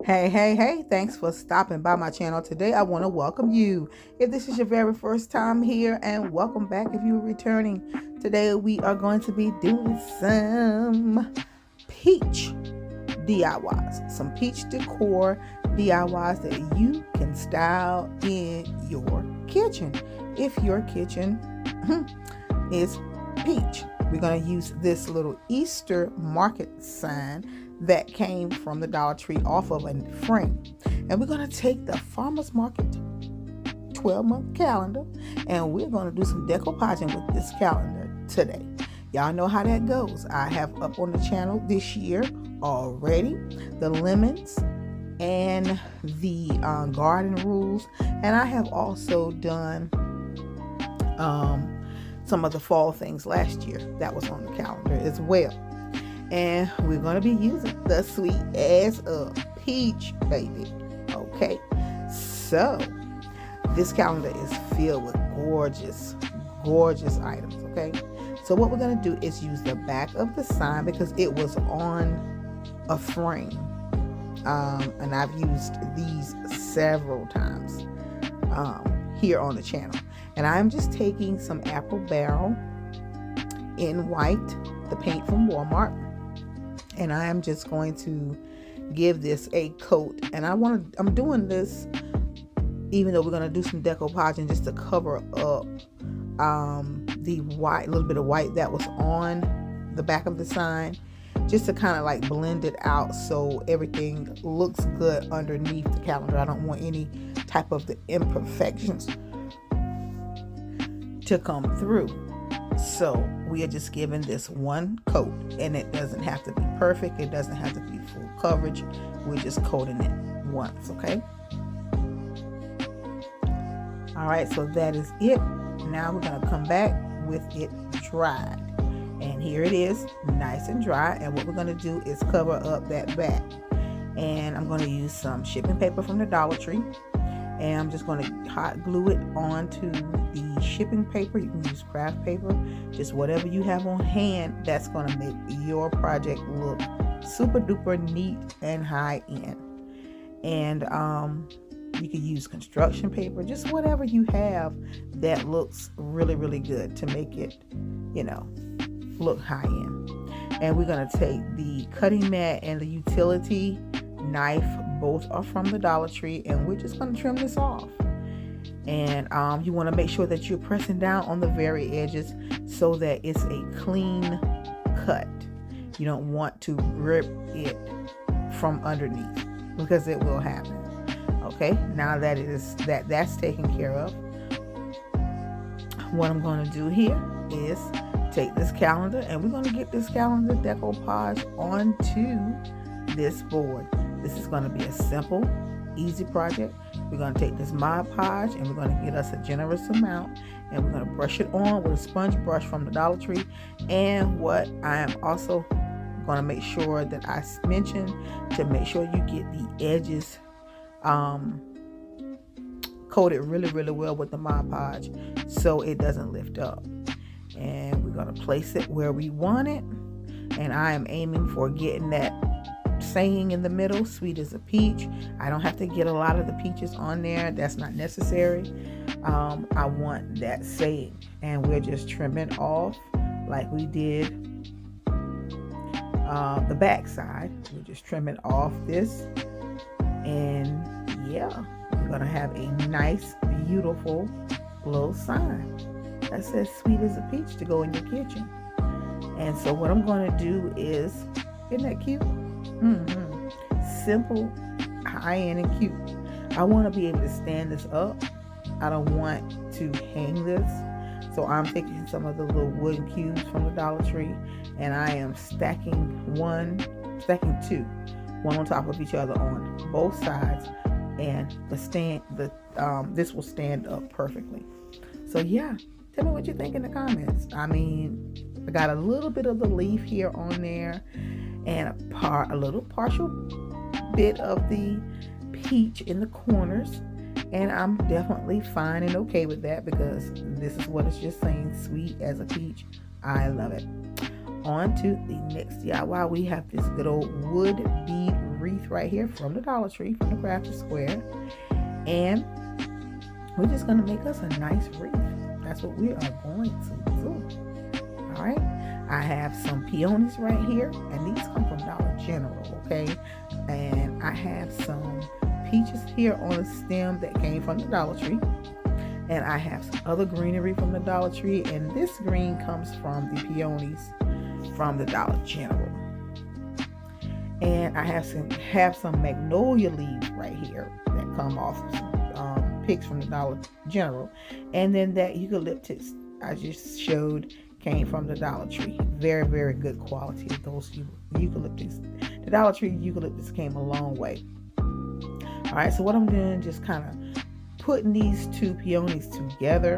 Hey, thanks for stopping by my channel. Today I want to welcome you. If this is your very first time here, and welcome back if you're returning. Today we are going to be doing some peach DIYs, some peach decor DIYs that you can style in your kitchen. If your kitchen is peach, we're going to use this little Easter market sign that came from the Dollar Tree off of a frame, and we're going to take the farmers market 12-month calendar and we're going to do some decoupaging with this calendar today. Y'all know how that goes. I have up on the channel this year already the lemons and the garden rules, and I have also done some of the fall things last year that was on the calendar as well. And we're going to be using the sweet as a peach, baby. Okay, so this calendar is filled with gorgeous items. Okay, so what we're going to do is use the back of the sign because it was on a frame, and I've used these several times here on the channel. And I'm just taking some apple barrel in white, the paint from Walmart, and I am just going to give this a coat. And I'm doing this even though we're going to do some decoupaging, just to cover up the white, little bit of white that was on the back of the sign, just to kind of like blend it out so everything looks good underneath the calendar. I don't want any type of the imperfections to come through. So we are just giving this one coat, and it doesn't have to be perfect. It doesn't have to be full coverage. We're just coating it once, okay? All right, so that is it. Now we're gonna come back with it dried. And here it is, nice and dry. And what we're gonna do is cover up that back. And I'm gonna use some shipping paper from the Dollar Tree. And I'm just going to hot glue it onto the shipping paper. You can use craft paper, just whatever you have on hand. That's going to make your project look super duper neat and high end. And you can use construction paper, just whatever you have that looks really good to make it, you know, look high end. And we're going to take the cutting mat and the utility knife. Both are from the Dollar Tree, and we're just going to trim this off. And you want to make sure that you're pressing down on the very edges so that it's a clean cut. You don't want to rip it from underneath, because it will happen. Okay, now that that's taken care of, what I'm going to do here is take this calendar, and we're going to get this calendar decoupage onto this board. This is going to be a simple, easy project. We're going to take this Mod Podge, and we're going to get us a generous amount, and we're going to brush it on with a sponge brush from the Dollar Tree. And what I am also going to make sure that I mention, to make sure you get the edges coated really well with the Mod Podge so it doesn't lift up. And we're going to place it where we want it, and I am aiming for getting that saying in the middle, sweet as a peach. I don't have to get a lot of the peaches on there. That's not necessary. I want that saying, and we're just trimming off like we did the back side. We're just trimming off this, and yeah, we're gonna have a nice, beautiful little sign that says sweet as a peach to go in your kitchen. And so what I'm going to do is, isn't that cute? Simple, high-end, and cute. I want to be able to stand this up. I don't want to hang this, so I'm taking some of the little wooden cubes from the Dollar Tree, and I am stacking two, one on top of each other on both sides, and this will stand up perfectly. So yeah, tell me what you think in the comments. I mean, I got a little bit of the leaf here on there, and a little partial bit of the peach in the corners, and I'm definitely fine and okay with that, because this is what it's just saying, sweet as a peach. I love it. On to the next DIY. We have this good old wood bead wreath wreath right here from the Dollar Tree, from the Crafted Square. And we're just going to make us a nice wreath. That's what we are going to do. All right. I have some peonies right here, and these come from Dollar General, okay? And I have some peaches here on a stem that came from the Dollar Tree. And I have some other greenery from the Dollar Tree, and this green comes from the peonies from the Dollar General. And I have some magnolia leaves right here that come off some picks from the Dollar General. And then that eucalyptus I just showed came from the Dollar Tree. Very, very good quality of those eucalyptus. The Dollar Tree eucalyptus came a long way. All right, so what I'm doing, just kind of putting these two peonies together,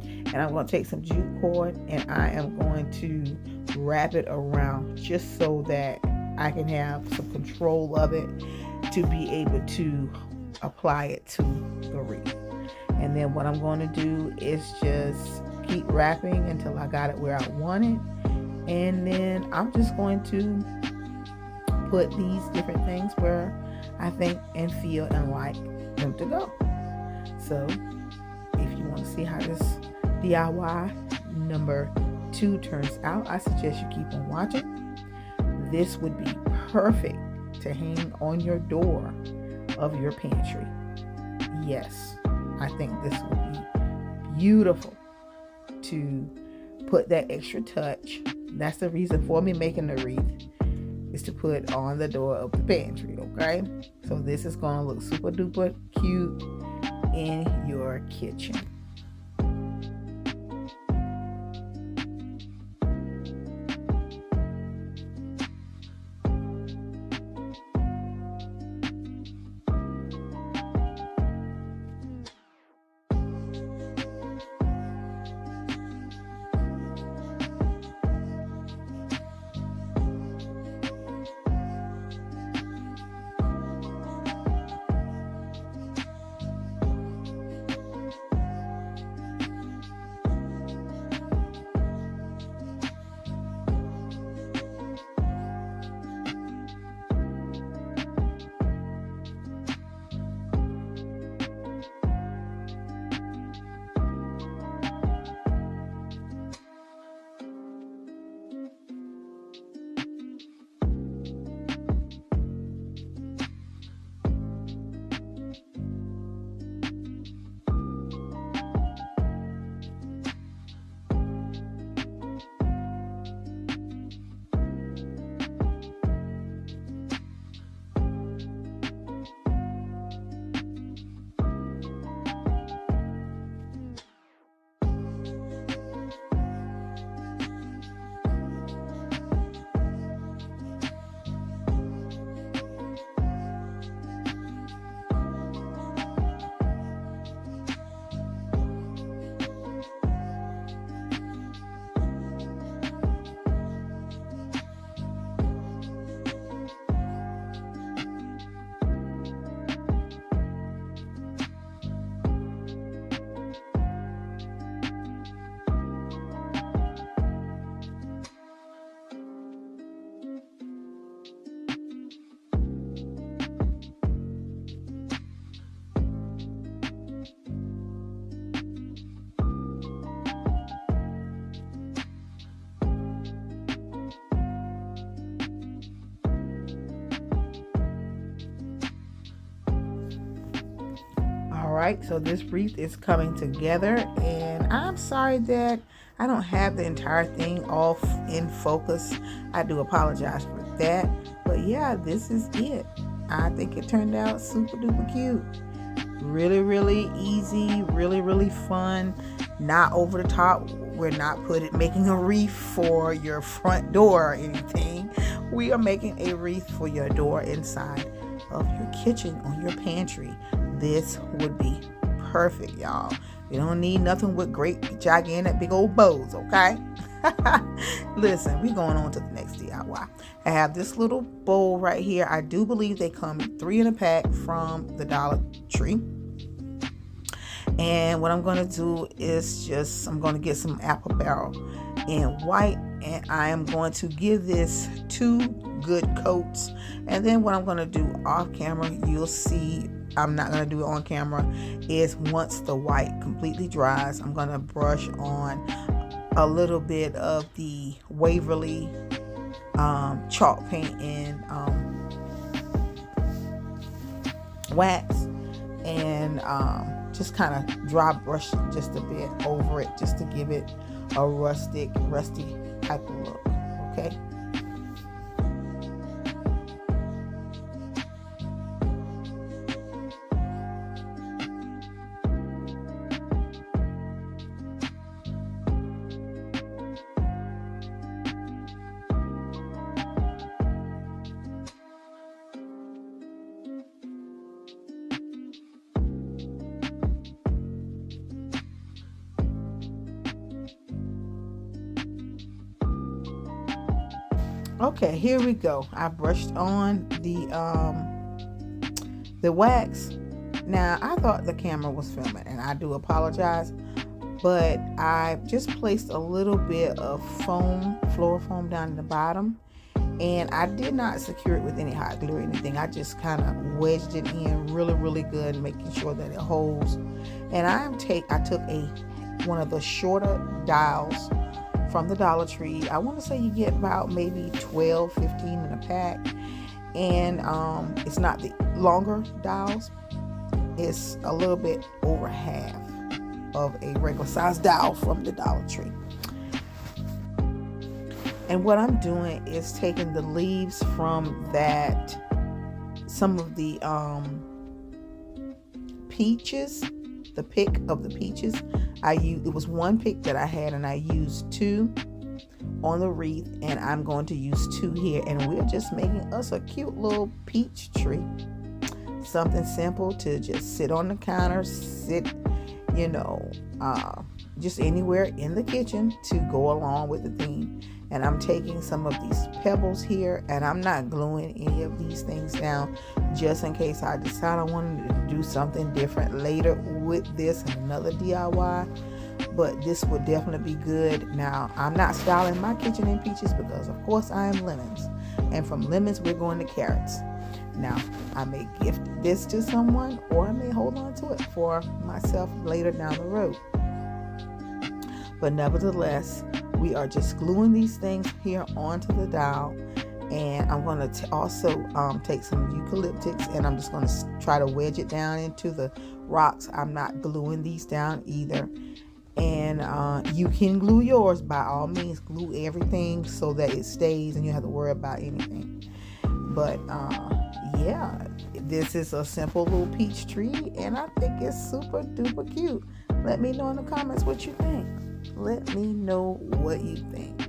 and I'm going to take some jute cord and I am going to wrap it around just so that I can have some control of it to be able to apply it to the wreath. And then what I'm going to do is just keep wrapping until I got it where I want it. And then I'm just going to put these different things where I think and feel and like them to go. So if you want to see how this DIY number 2 turns out, I suggest you keep on watching. This would be perfect to hang on your door of your pantry. Yes, I think this would be beautiful to put that extra touch. That's the reason for me making the wreath, is to put on the door of the pantry, okay? So this is going to look super duper cute in your kitchen. Alright, so this wreath is coming together, and I'm sorry that I don't have the entire thing off in focus. I do apologize for that. But yeah, this is it. I think it turned out super duper cute. Really, really easy, really, really fun. Not over the top. We're not making a wreath for your front door or anything. We are making a wreath for your door inside of your kitchen, on your pantry. This would be perfect, y'all. You don't need nothing with great, gigantic, big old bows, okay? Listen, we're going on to the next DIY. I have this little bowl right here. I do believe they come 3 in a pack from the Dollar Tree. And what I'm going to do is I'm going to get some apple barrel in white, and I am going to give this 2 good coats. And then what I'm going to do off camera, you'll see, I'm not going to do it on camera, is once the white completely dries, I'm going to brush on a little bit of the Waverly chalk paint and wax, and just kind of dry brush just a bit over it, just to give it a rusty type of look. Okay. Okay, here we go. I brushed on the wax. Now, I thought the camera was filming, and I do apologize, but I just placed a little bit of foam, floor foam down in the bottom, and I did not secure it with any hot glue or anything. I just kind of wedged it in really good, making sure that it holds. And I took one of the shorter dowels from the Dollar Tree. I want to say you get about maybe 12, 15 in a pack. And it's not the longer dowels. It's a little bit over half of a regular size dowel from the Dollar Tree. And what I'm doing is taking the leaves from some of the peaches, the pick of the peaches. It was one pick that I had, and I used 2 on the wreath, and I'm going to use 2 here, and we're just making us a cute little peach tree. Something simple to just sit on the counter, just anywhere in the kitchen to go along with the theme. And I'm taking some of these pebbles here, and I'm not gluing any of these things down, just in case I decide I wanted to do something different later with this and another DIY. But this would definitely be good. Now, I'm not styling my kitchen in peaches because, of course, I am lemons. And from lemons, we're going to carrots. Now, I may gift this to someone, or I may hold on to it for myself later down the road. But nevertheless, we are just gluing these things here onto the dowel. And I'm going to also take some eucalyptics, and I'm just going to try to wedge it down into the rocks. I'm not gluing these down either. And you can glue yours, by all means. Glue everything so that it stays and you don't have to worry about anything. But yeah, this is a simple little peach tree, and I think it's super duper cute. Let me know in the comments what you think. Let me know what you think.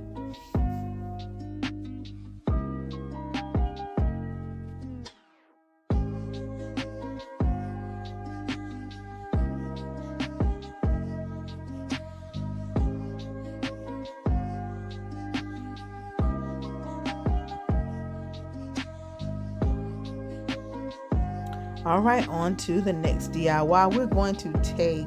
All right, on to the next DIY. We're going to take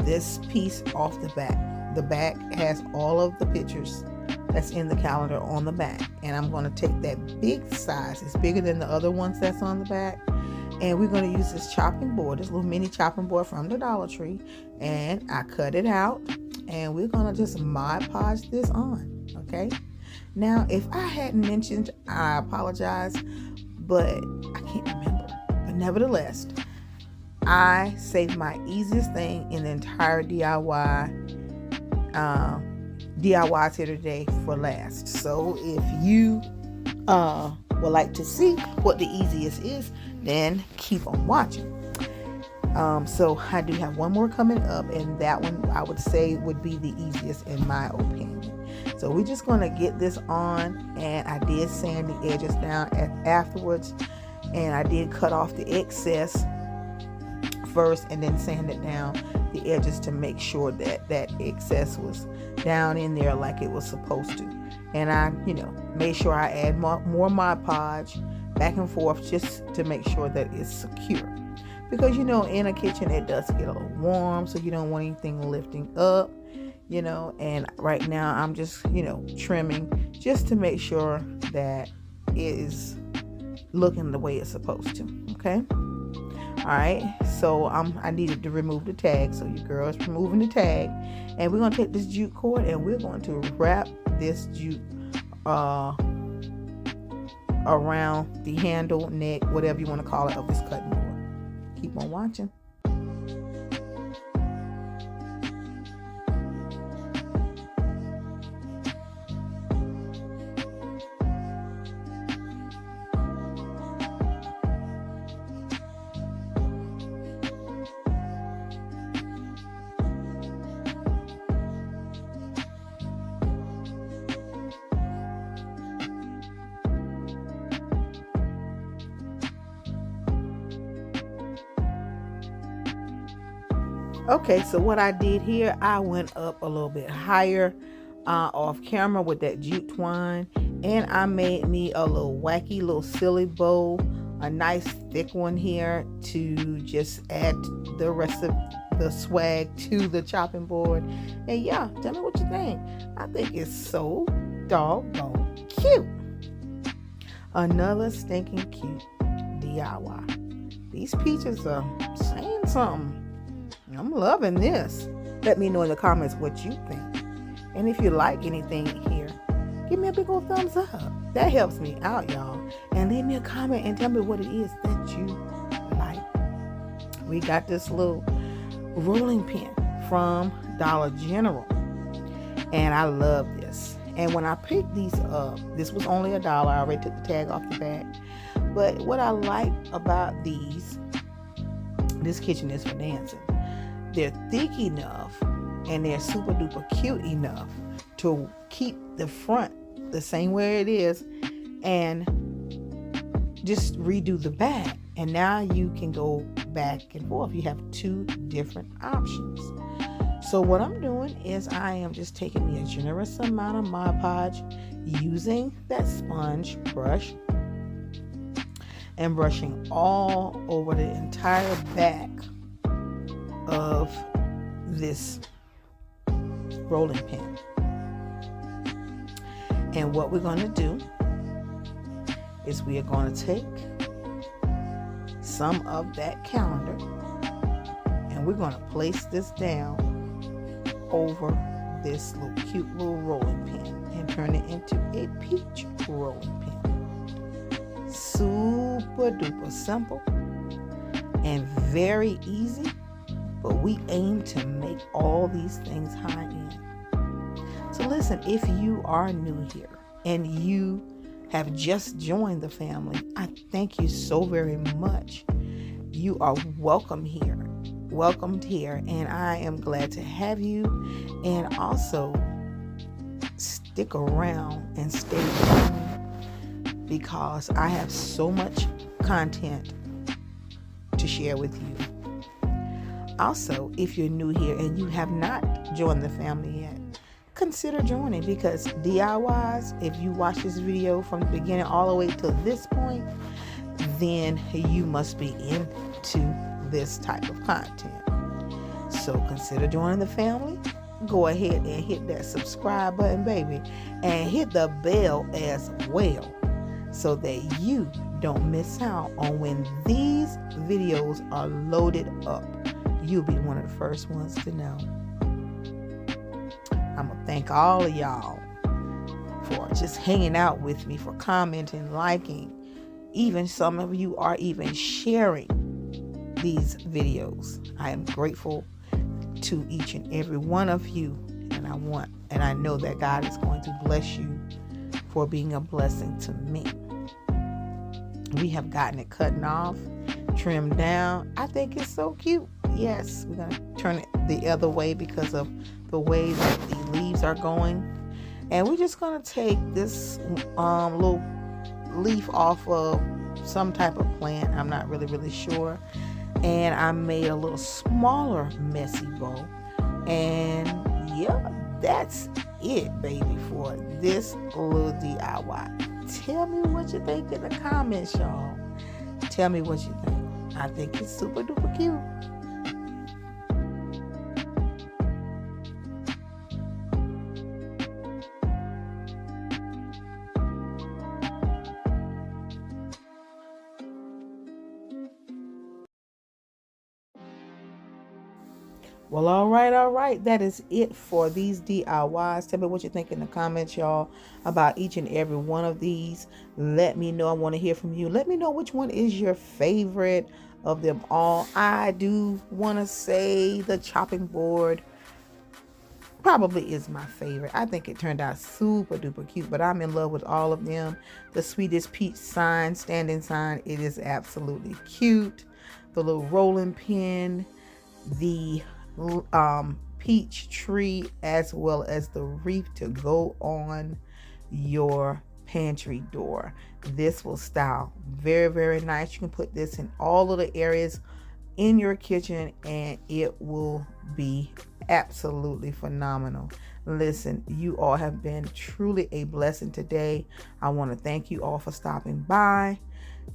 this piece off the back. The back has all of the pictures that's in the calendar on the back, and I'm going to take that big size. It's bigger than the other ones that's on the back, and we're going to use this chopping board, this little mini chopping board from the Dollar Tree, and I cut it out, and we're going to just Mod Podge this on. Okay, now if I hadn't mentioned, I apologize, but I can't remember. But nevertheless, I saved my easiest thing in the entire DIYs here today for last. So if you would like to see what the easiest is, then keep on watching. So I do have one more coming up, and that one I would say would be the easiest in my opinion. So we're just going to get this on, and I did sand the edges down afterwards, and I did cut off the excess first and then sand it down the edges to make sure that that excess was down in there like it was supposed to. And I made sure I add more Mod Podge back and forth just to make sure that it's secure, because in a kitchen it does get a little warm, so you don't want anything lifting up, and right now I'm just trimming just to make sure that it is looking the way it's supposed to. Okay. All right. So I needed to remove the tag. So your girl is removing the tag, and we're gonna take this jute cord and we're going to wrap this jute around the handle, neck, whatever you want to call it, of this cutting board. Keep on watching. Okay, so what I did here, I went up a little bit higher off camera with that jute twine, and I made me a little wacky, little silly bow, a nice thick one here to just add the rest of the swag to the chopping board. And yeah, tell me what you think. I think it's so doggone cute. Another stinking cute DIY. These peaches are saying something. I'm loving this. Let me know in the comments what you think. And if you like anything here, give me a big old thumbs up. That helps me out, y'all. And leave me a comment and tell me what it is that you like. We got this little rolling pin from Dollar General. And I love this. And when I picked these up, this was only $1. I already took the tag off the back. But what I like about these, this kitchen is for dancing. They're thick enough and they're super duper cute enough to keep the front the same way it is and just redo the back. And now you can go back and forth. You have two different options. So what I'm doing is I am just taking me a generous amount of Mod Podge, using that sponge brush and brushing all over the entire back of this rolling pin. And what we're going to do is we are going to take some of that calendar and we're going to place this down over this little cute little rolling pin and turn it into a peach rolling pin. Super duper simple and very easy. But we aim to make all these things high end. So listen, if you are new here and you have just joined the family, I thank you so very much. You are welcomed here, and I am glad to have you. And also stick around and stay tuned because I have so much content to share with you. Also, if you're new here and you have not joined the family yet, consider joining, because DIYs, if you watch this video from the beginning all the way to this point, then you must be into this type of content. So consider joining the family. Go ahead and hit that subscribe button, baby, and hit the bell as well so that you don't miss out on when these videos are loaded up. You'll be one of the first ones to know. I'm going to thank all of y'all for just hanging out with me, for commenting, liking. Even some of you are even sharing these videos. I am grateful to each and every one of you. And I know that God is going to bless you for being a blessing to me. We have gotten it cutting off, trimmed down. I think it's so cute. Yes, we're going to turn it the other way because of the way that the leaves are going. And we're just going to take this little leaf off of some type of plant. I'm not really sure. And I made a little smaller messy bow. And yeah, that's it, baby, for this little DIY. Tell me what you think in the comments, y'all. Tell me what you think. I think it's super duper cute. Well, all right. That is it for these DIYs. Tell me what you think in the comments, y'all, about each and every one of these. Let me know. I want to hear from you. Let me know which one is your favorite of them all. I do want to say the chopping board probably is my favorite. I think it turned out super duper cute, but I'm in love with all of them. The sweetest peach sign, standing sign, it is absolutely cute. The little rolling pin, the peach tree, as well as the wreath to go on your pantry door. This will style very nice. You can put this in all of the areas in your kitchen and it will be absolutely phenomenal. Listen, you all have been truly a blessing today. I want to thank you all for stopping by.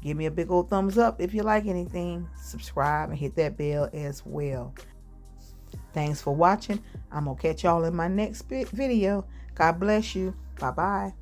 Give me a big old thumbs up if you like anything. Subscribe and hit that bell as well. Thanks for watching. I'm gonna catch y'all in my next video. God bless you. Bye bye.